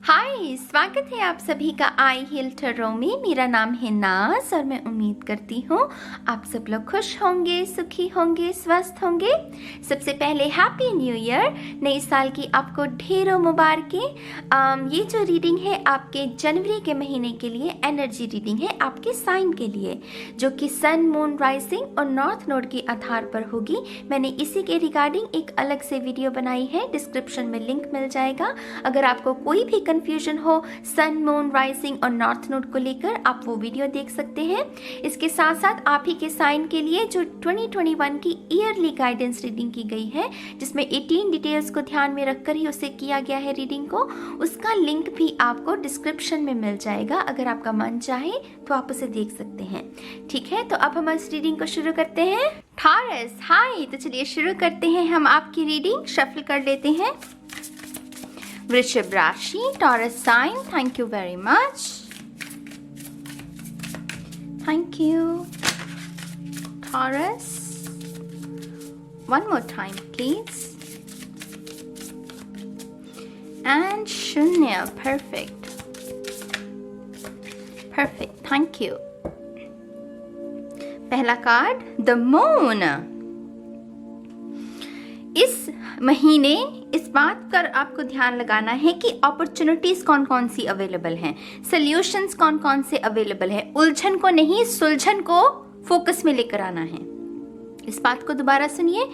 हाय, स्वागत है आप सभी का आई हील टैरो में। मेरा नाम है नाज और मैं उम्मीद करती हूँ आप सब लोग खुश होंगे, सुखी होंगे, स्वस्थ होंगे। सबसे पहले हैप्पी न्यू ईयर, नए साल की आपको ढेरों मुबारकें। ये जो रीडिंग है आपके जनवरी के महीने के लिए एनर्जी रीडिंग है, आपके साइन के लिए, जो कि सन, मून, राइजिंग और नॉर्थ नोड के आधार पर होगी। मैंने इसी के रिगार्डिंग एक अलग से वीडियो बनाई है, डिस्क्रिप्शन में लिंक मिल जाएगा। अगर आपको कोई भी कंफ्यूजन हो सन, मून, राइजिंग और नॉर्थ नोड को लेकर, आप वो वीडियो देख सकते हैं। इसके साथ साथ आप ही के साइन के लिए जो 2021 की ईयरली गाइडेंस रीडिंग की गई है, जिसमें 18 डिटेल्स को ध्यान में रखकर ही उसे किया गया है रीडिंग को, उसका लिंक भी आपको डिस्क्रिप्शन में मिल जाएगा। अगर आपका मन चाहे तो आप उसे देख सकते हैं। ठीक है, तो अब हम इस रीडिंग को शुरू करते हैं। टॉरस, हाय, तो चलिए शुरू करते हैं हम आपकी रीडिंग। शफल कर लेते हैं। वृषभ राशि, Taurus sign, thank you very much, thank you. Taurus, one more time please, and शून्य, परफेक्ट, परफेक्ट, थैंक यू। पहला कार्ड, द मून। इस महीने इस बात पर आपको ध्यान लगाना है कि अपॉर्चुनिटीज कौन कौन सी अवेलेबल हैं, सॉल्यूशंस कौन कौन से अवेलेबल है। उलझन को नहीं, सुलझन को फोकस में लेकर आना है। इस बात को दोबारा सुनिए,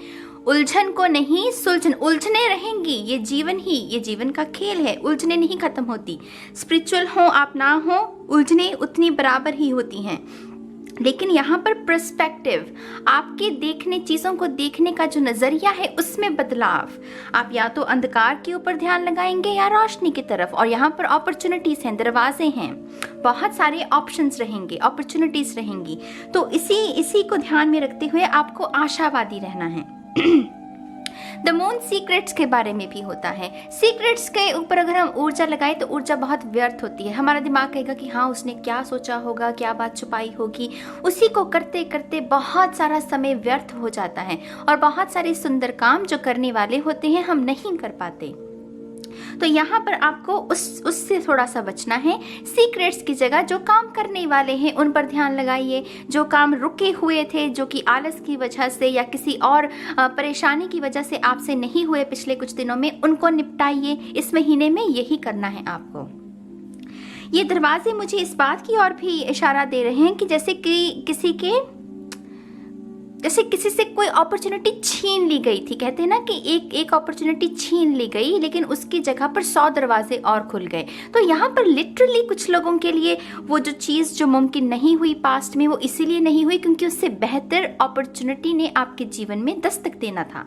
उलझन को नहीं, सुलझन। उलझने रहेंगी, ये जीवन का खेल है, उलझने नहीं खत्म होती। स्पिरिचुअल हो आप ना हो, उलझने उतनी बराबर ही होती हैं। लेकिन यहाँ पर पर्सपेक्टिव, आपके देखने, चीज़ों को देखने का जो नज़रिया है उसमें बदलाव। आप या तो अंधकार के ऊपर ध्यान लगाएंगे या रोशनी की तरफ। और यहाँ पर अपॉर्चुनिटीज़ हैं, दरवाजे हैं, बहुत सारे ऑप्शंस रहेंगे, अपॉर्चुनिटीज़ रहेंगी। तो इसी को ध्यान में रखते हुए आपको आशावादी रहना है। द मून सीक्रेट्स के बारे में भी होता है। सीक्रेट्स के ऊपर अगर हम ऊर्जा लगाएं तो ऊर्जा बहुत व्यर्थ होती है। हमारा दिमाग कहेगा कि हाँ, उसने क्या सोचा होगा, क्या बात छुपाई होगी। उसी को करते करते बहुत सारा समय व्यर्थ हो जाता है और बहुत सारे सुंदर काम जो करने वाले होते हैं हम नहीं कर पाते। तो यहाँ पर आपको उससे थोड़ा सा बचना है। सीक्रेट्स की जगह जो काम करने वाले हैं उन पर ध्यान लगाइए। जो काम रुके हुए थे, जो कि आलस की वजह से या किसी और परेशानी की वजह से आपसे नहीं हुए पिछले कुछ दिनों में, उनको निपटाइए। इस महीने में यही करना है आपको। ये दरवाजे मुझे इस बात की ओर भी इशारा दे रहे हैं कि जैसे कि किसी से कोई अपॉर्चुनिटी छीन ली गई थी। कहते हैं ना कि एक अपॉर्चुनिटी छीन ली गई, लेकिन उसकी जगह पर 100 दरवाजे और खुल गए। तो यहाँ पर लिटरली कुछ लोगों के लिए वो जो चीज़ जो मुमकिन नहीं हुई पास्ट में, वो इसीलिए नहीं हुई क्योंकि उससे बेहतर अपॉर्चुनिटी ने आपके जीवन में दस्तक देना था।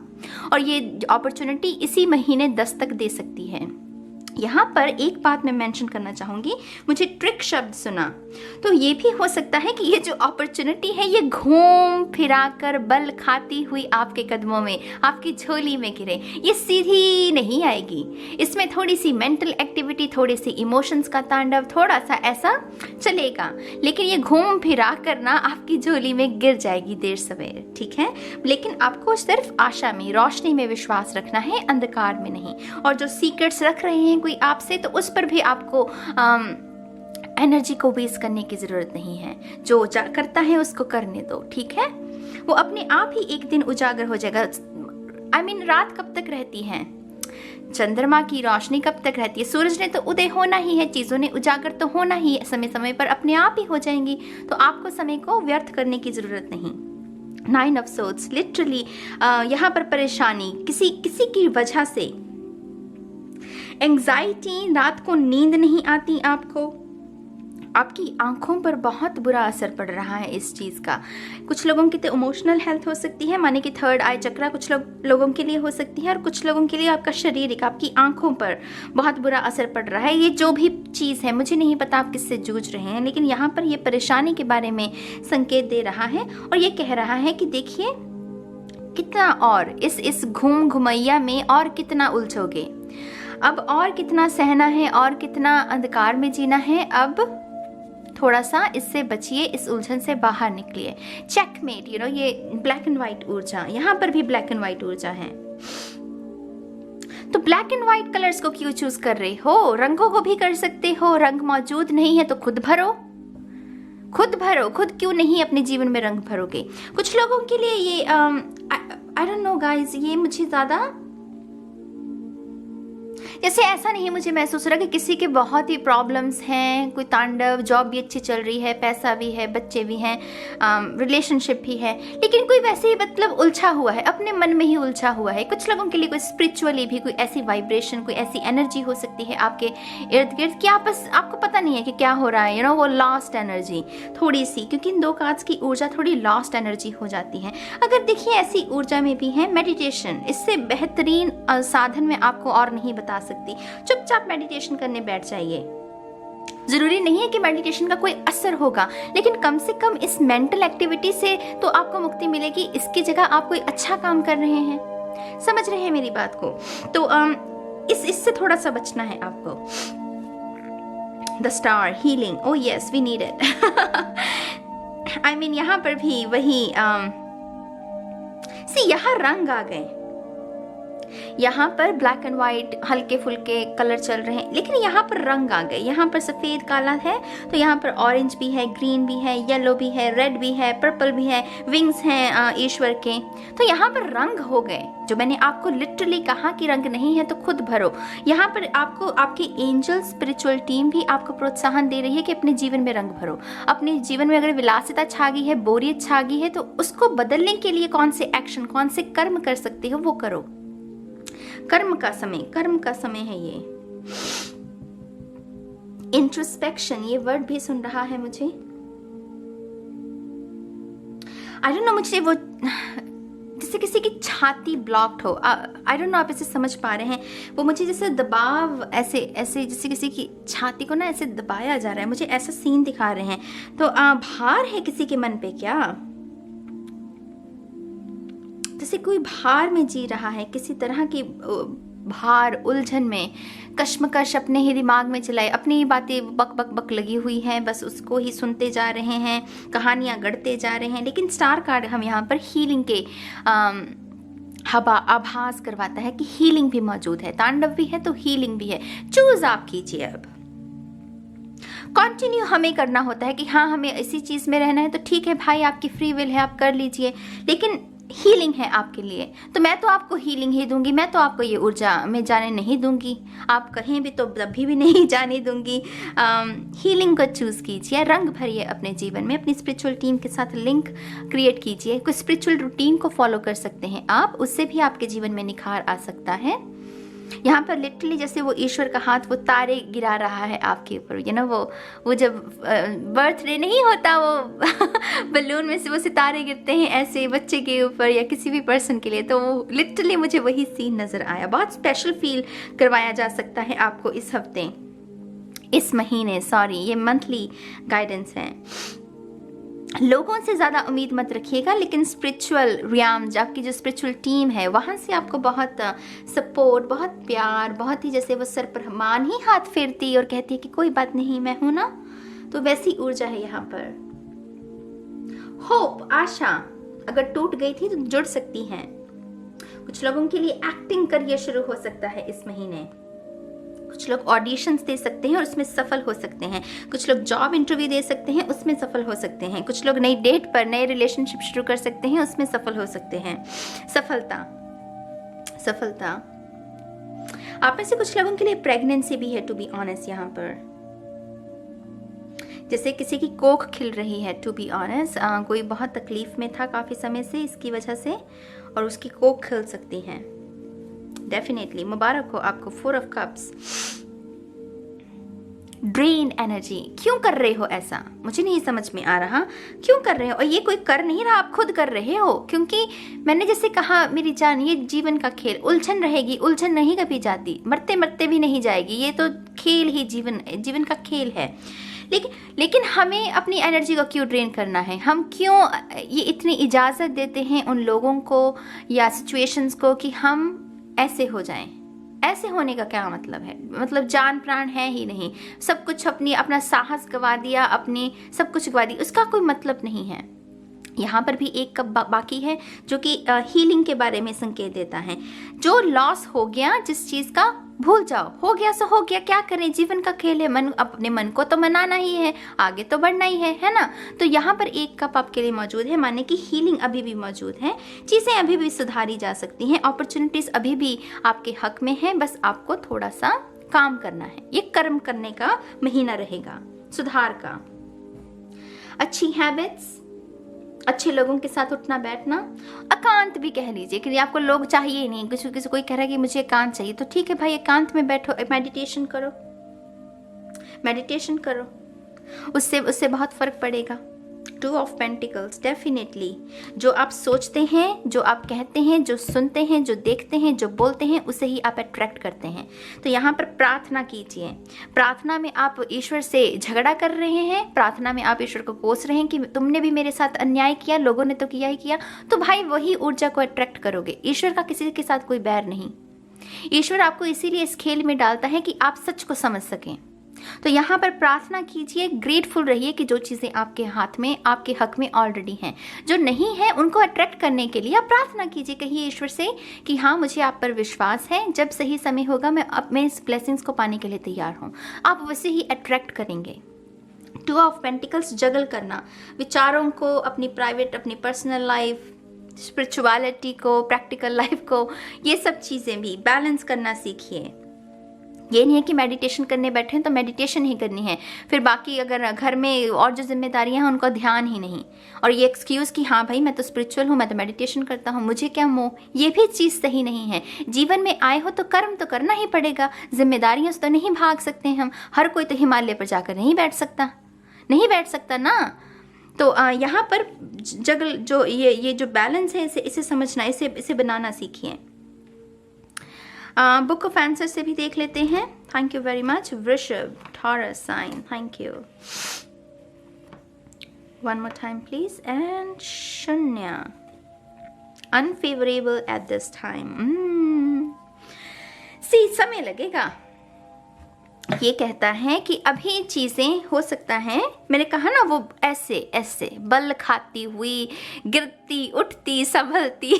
और ये अपॉर्चुनिटी इसी महीने दस्तक दे सकती है। यहाँ पर एक बात मैं मेंशन करना चाहूँगी, मुझे ट्रिक शब्द सुना, तो ये भी हो सकता है कि ये जो अपॉर्चुनिटी है ये घूम फिरा कर बल खाती हुई आपके कदमों में, आपकी झोली में गिरे। ये सीधी नहीं आएगी, इसमें थोड़ी सी मेंटल एक्टिविटी, थोड़ी सी इमोशंस का तांडव, थोड़ा सा ऐसा चलेगा, लेकिन ये घूम फिरा कर ना आपकी झोली में गिर जाएगी देर सवेर। ठीक है, लेकिन आपको सिर्फ आशा में, रोशनी में विश्वास रखना है, अंधकार में नहीं। और जो सीक्रेट्स रख रहे हैं कोई आपसे, तो उस पर भी आपको एनर्जी को वेस्ट करने की ज़रूरत नहीं है। जो करता है उसको करने दो। ठीक है, वो अपने आप ही एक दिन उजागर हो जाएगा। रात कब तक रहती है? चंद्रमा की रोशनी कब तक रहती है? सूरज ने तो उदय होना ही है, चीज़ों ने उजागर तो होना ही है, समय समय पर अपने आप ही हो जाएंगी। तो आपको समय को व्यर्थ करने की ज़रूरत नहीं। 9 ऑफ सोर्ड्स, लिटरली यहाँ पर परेशानी किसी की वजह से, एंग्जाइटी, रात को नींद नहीं आती आपको, आपकी आंखों पर बहुत बुरा असर पड़ रहा है इस चीज़ का। कुछ लोगों की तो इमोशनल हेल्थ हो सकती है, माने कि थर्ड आई चक्रा कुछ लोगों के लिए हो सकती है, और कुछ लोगों के लिए आपका शारीरिक, आपकी आंखों पर बहुत बुरा असर पड़ रहा है। ये जो भी चीज़ है, मुझे नहीं पता आप किससे जूझ रहे हैं, लेकिन यहाँ पर ये परेशानी के बारे में संकेत दे रहा है और ये कह रहा है कि देखिए कितना और इस घूम घुमैया में और कितना उलझोगे, अब और कितना सहना है और कितना अंधकार में जीना है। अब थोड़ा सा इससे बचिए, इस उलझन से बाहर निकलिए। चेकमेट, ये ब्लैक एंड व्हाइट ऊर्जा, यहाँ पर भी ब्लैक एंड व्हाइट ऊर्जा है। तो ब्लैक एंड व्हाइट कलर्स को क्यों चूज कर रहे हो? रंगों को भी कर सकते हो, रंग मौजूद नहीं है तो खुद भरो, खुद भरो। खुद क्यों नहीं अपने जीवन में रंग भरोगे? कुछ लोगों के लिए ये आई डोंट नो गाइज, ये मुझे ज्यादा जैसे ऐसा नहीं मुझे महसूस हो रहा कि किसी के बहुत ही प्रॉब्लम्स हैं, कोई तांडव, जॉब भी अच्छी चल रही है, पैसा भी है, बच्चे भी हैं, रिलेशनशिप भी है, लेकिन कोई वैसे ही मतलब उलझा हुआ है, अपने मन में ही उलझा हुआ है। कुछ लोगों के लिए कोई स्पिरिचुअली भी कोई ऐसी वाइब्रेशन, कोई ऐसी एनर्जी हो सकती है आपके इर्द गिर्द कि आपको पता नहीं है कि क्या हो रहा है, वो लॉस्ट एनर्जी थोड़ी सी, क्योंकि इन 2 कार्ड्स की ऊर्जा थोड़ी लॉस्ट एनर्जी हो जाती है। अगर देखिए ऐसी ऊर्जा में भी है मेडिटेशन, इससे बेहतरीन साधन मैं आपको और नहीं बता सकती। चुपचाप मेडिटेशन करने बैठ जाइए। जरूरी नहीं है कि मेडिटेशन का कोई असर होगा, लेकिन कम से कम इस मेंटल एक्टिविटी से तो आपको मुक्ति मिलेगी। इसकी जगह आप कोई अच्छा काम कर रहे हैं, समझ रहे हैं मेरी बात को? तो इससे थोड़ा सा बचना है आपको। The star healing, oh yes we need it. I mean यहाँ पर भी वही यहाँ रंग आ गए, यहाँ पर ब्लैक एंड व्हाइट हल्के फुल्के कलर चल रहे हैं, लेकिन यहाँ पर रंग आ गए। यहाँ पर सफ़ेद काला है तो यहाँ पर ऑरेंज भी है, ग्रीन भी है, येलो भी है, रेड भी है, पर्पल भी है, विंग्स हैं ईश्वर के, तो यहाँ पर रंग हो गए। जो मैंने आपको लिटरली कहा कि रंग नहीं है तो खुद भरो। यहाँ पर आपको आपकी एंजल स्पिरिचुअल टीम भी आपको प्रोत्साहन दे रही है कि अपने जीवन में रंग भरो। अपने जीवन में अगर विलासिता छा गई है, बोरियत छा गई है, तो उसको बदलने के लिए कौन से एक्शन, कौन से कर्म कर सकते हो वो करो। कर्म का समय है ये। इंट्रोस्पेक्शन, ये वर्ड भी सुन रहा है मुझे। आई डोंट नो, मुझे वो जैसे किसी की छाती ब्लॉक्ड हो, आई डोंट नो आप इसे समझ पा रहे हैं, वो मुझे जैसे दबाव, ऐसे ऐसे जैसे किसी की छाती को ना ऐसे दबाया जा रहा है, मुझे ऐसा सीन दिखा रहे हैं। तो भार है किसी के मन पे क्या? जैसे कोई भार में जी रहा है, किसी तरह की भार, उलझन में, कश्मकश अपने ही दिमाग में चलाए, अपनी ही बातें बक बक बक लगी हुई हैं, बस उसको ही सुनते जा रहे हैं, कहानियां गढ़ते जा रहे हैं। लेकिन स्टार कार्ड हम यहाँ पर हीलिंग के आभास करवाता है कि हीलिंग भी मौजूद है, तांडव भी है तो हीलिंग भी है। चूज आप कीजिए। अब कंटिन्यू हमें करना होता है कि हाँ हमें इसी चीज में रहना है, तो ठीक है भाई, आपकी फ्री विल है, आप कर लीजिए, लेकिन हीलिंग है आपके लिए तो मैं तो आपको हीलिंग ही दूंगी, मैं तो आपको ये ऊर्जा में जाने नहीं दूंगी, आप कहीं भी तो तभी भी नहीं जाने दूंगी। हीलिंग को चूज कीजिए, रंग भरिए अपने जीवन में, अपनी स्पिरिचुअल टीम के साथ लिंक क्रिएट कीजिए। कोई स्पिरिचुअल रूटीन को फॉलो कर सकते हैं आप, उससे भी आपके जीवन में निखार आ सकता है। यहाँ पर लिटरली जैसे वो ईश्वर का हाथ वो तारे गिरा रहा है आपके ऊपर, वो जब बर्थडे नहीं होता, वो बलून में से वो सितारे गिरते हैं ऐसे बच्चे के ऊपर या किसी भी पर्सन के लिए, तो वो लिटरली मुझे वही सीन नजर आया। बहुत स्पेशल फील करवाया जा सकता है आपको इस हफ्ते, इस महीने, सॉरी ये मंथली गाइडेंस है। लोगों से ज़्यादा उम्मीद मत रखिएगा, लेकिन स्पिरिचुअल रियाम, आपकी जो स्पिरिचुअल टीम है, वहाँ से आपको बहुत सपोर्ट, बहुत प्यार, बहुत ही जैसे वो सर पर मान ही हाथ फेरती और कहती है कि कोई बात नहीं, मैं हूँ ना, तो वैसी ऊर्जा है यहाँ पर। होप, आशा अगर टूट गई थी तो जुड़ सकती हैं। कुछ लोगों के लिए एक्टिंग करियर शुरू हो सकता है इस महीने। कुछ लोग ऑडिशंस दे सकते हैं और उसमें सफल हो सकते हैं। कुछ लोग जॉब इंटरव्यू दे सकते हैं, उसमें सफल हो सकते हैं। कुछ लोग नई डेट पर नए रिलेशनशिप शुरू कर सकते हैं, उसमें सफल हो सकते हैं। सफलता आप में से कुछ लोगों के लिए प्रेगनेंसी भी है, टू बी ऑनेस्ट। यहाँ पर जैसे किसी की कोख खिल रही है, टू बी ऑनेस्ट, कोई बहुत तकलीफ में था काफी समय से इसकी वजह से, और उसकी कोख खिल सकती है। डेफिनेटली मुबारक हो आपको। 4 ऑफ कप्स, ड्रेन एनर्जी। क्यों कर रहे हो ऐसा, मुझे नहीं समझ में आ रहा, क्यों कर रहे हो? और ये कोई कर नहीं रहा, आप खुद कर रहे हो, क्योंकि मैंने जैसे कहा मेरी जान, ये जीवन का खेल, उलझन रहेगी, उलझन नहीं कभी जाती, मरते मरते भी नहीं जाएगी, ये तो खेल ही जीवन का खेल है। लेकिन हमें अपनी एनर्जी को क्यों ड्रेन करना है? हम क्यों ये इतनी इजाज़त देते हैं उन लोगों को या सिचुएशंस को कि हम ऐसे हो जाएं? ऐसे होने का क्या मतलब है? मतलब जान प्राण है ही नहीं, सब कुछ अपना साहस गवा दिया, अपनी सब कुछ गवा दी, उसका कोई मतलब नहीं है। यहाँ पर भी एक कप बाकी है जो कि हीलिंग के बारे में संकेत देता है। जो लॉस हो गया, जिस चीज़ का, भूल जाओ, हो गया सो हो गया, क्या करें, जीवन का खेल है, मन, अपने मन को तो मनाना ही है, आगे तो बढ़ना ही है ना। तो यहाँ पर एक कप आपके लिए मौजूद है, माने कि हीलिंग अभी भी मौजूद है, चीज़ें अभी भी सुधारी जा सकती हैं, अपॉर्चुनिटीज अभी भी आपके हक में है, बस आपको थोड़ा सा काम करना है। ये कर्म करने का महीना रहेगा, सुधार का। अच्छी हैबिट्स, अच्छे लोगों के साथ उठना बैठना, एकांत भी कह लीजिए कि आपको लोग चाहिए ही नहीं, किसी कोई कह रहा है कि मुझे एकांत चाहिए, तो ठीक है भाई, एकांत में बैठो, मेडिटेशन करो, मेडिटेशन करो, उससे बहुत फर्क पड़ेगा। टू ऑफ पेंटिकल्स, डेफिनेटली जो आप सोचते हैं, जो आप कहते हैं, जो सुनते हैं, जो देखते हैं, जो बोलते हैं, उसे ही आप अट्रैक्ट करते हैं। तो यहाँ पर प्रार्थना कीजिए। प्रार्थना में आप ईश्वर से झगड़ा कर रहे हैं, प्रार्थना में आप ईश्वर को कोस रहे हैं कि तुमने भी मेरे साथ अन्याय किया, लोगों ने तो किया ही किया, तो भाई वही ऊर्जा को अट्रैक्ट करोगे। ईश्वर का किसी के साथ कोई बैर नहीं, ईश्वर आपको इसीलिए इस खेल में डालता है कि आप सच को समझ सकें। तो यहाँ पर प्रार्थना कीजिए, ग्रेटफुल रहिए कि जो चीज़ें आपके हाथ में, आपके हक में ऑलरेडी हैं, जो नहीं है उनको अट्रैक्ट करने के लिए आप प्रार्थना कीजिए। कहिए ईश्वर से कि हाँ, मुझे आप पर विश्वास है, जब सही समय होगा मैं इस ब्लेसिंग्स को पाने के लिए तैयार हूँ। आप वैसे ही अट्रैक्ट करेंगे। टू ऑफ पेंटिकल्स, जगल करना, विचारों को, अपनी प्राइवेट, अपनी पर्सनल लाइफ, स्पिरिचुअलिटी को, प्रैक्टिकल लाइफ को, ये सब चीज़ें भी बैलेंस करना सीखिए। ये नहीं है कि मेडिटेशन करने बैठे हैं तो मेडिटेशन ही करनी है, फिर बाकी अगर घर में और जो जिम्मेदारियां हैं उनका ध्यान ही नहीं, और ये एक्सक्यूज़ कि हाँ भाई मैं तो स्पिरिचुअल हूँ, मैं तो मेडिटेशन करता हूँ, मुझे क्या मोह, ये भी चीज़ सही नहीं है। जीवन में आए हो तो कर्म तो करना ही पड़ेगा, जिम्मेदारियों से तो नहीं भाग सकते हम। हर कोई तो हिमालय पर जाकर नहीं बैठ सकता ना। तो यहाँ पर जगल, जो ये जो बैलेंस है, इसे समझना, इसे बनाना सीखिए। बुक ऑफ आंसर से भी देख लेते हैं। Thank you very much. वृषभ, Taurus sign, thank you. One more time please. And शून्य, अनफेवरेबल एट दिस टाइम। समय लगेगा। ये कहता है कि अभी चीज़ें हो सकता है, मैंने कहा ना, वो ऐसे बल खाती हुई, गिरती उठती संभलती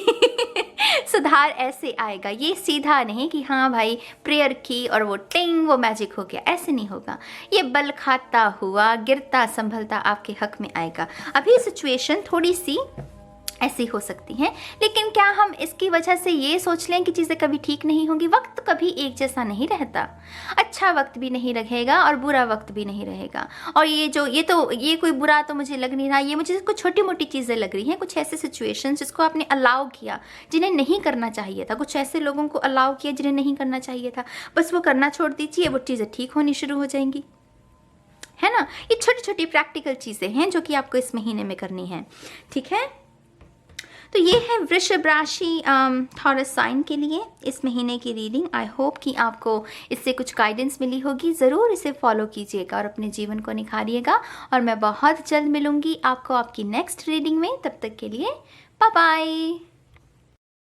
सुधार ऐसे आएगा। ये सीधा नहीं कि हाँ भाई प्रेयर की और वो टिंग वो मैजिक हो गया, ऐसे नहीं होगा। ये बल खाता हुआ, गिरता संभलता आपके हक में आएगा। अभी सिचुएशन थोड़ी सी ऐसी हो सकती हैं, लेकिन क्या हम इसकी वजह से ये सोच लें कि चीज़ें कभी ठीक नहीं होंगी? वक्त कभी एक जैसा नहीं रहता। अच्छा वक्त भी नहीं रहेगा और बुरा वक्त भी नहीं रहेगा। और ये कोई बुरा तो मुझे लग नहीं रहा, ये मुझे कुछ छोटी मोटी चीज़ें लग रही हैं, कुछ ऐसे सिचुएशंस जिसको आपने अलाउ किया, जिन्हें नहीं करना चाहिए था, कुछ ऐसे लोगों को अलाउ किया जिन्हें नहीं करना चाहिए था, बस वो करना छोड़ दीजिए, वो चीज़ें ठीक होनी शुरू हो जाएंगी, है ना। ये छोटी छोटी प्रैक्टिकल चीज़ें हैं जो कि आपको इस महीने में करनी है, ठीक है। तो ये है वृषभ राशि टॉरस साइन के लिए इस महीने की रीडिंग। आई होप कि आपको इससे कुछ गाइडेंस मिली होगी। ज़रूर इसे फॉलो कीजिएगा और अपने जीवन को निखारिएगा। और मैं बहुत जल्द मिलूंगी आपको आपकी नेक्स्ट रीडिंग में। तब तक के लिए बाय बाय।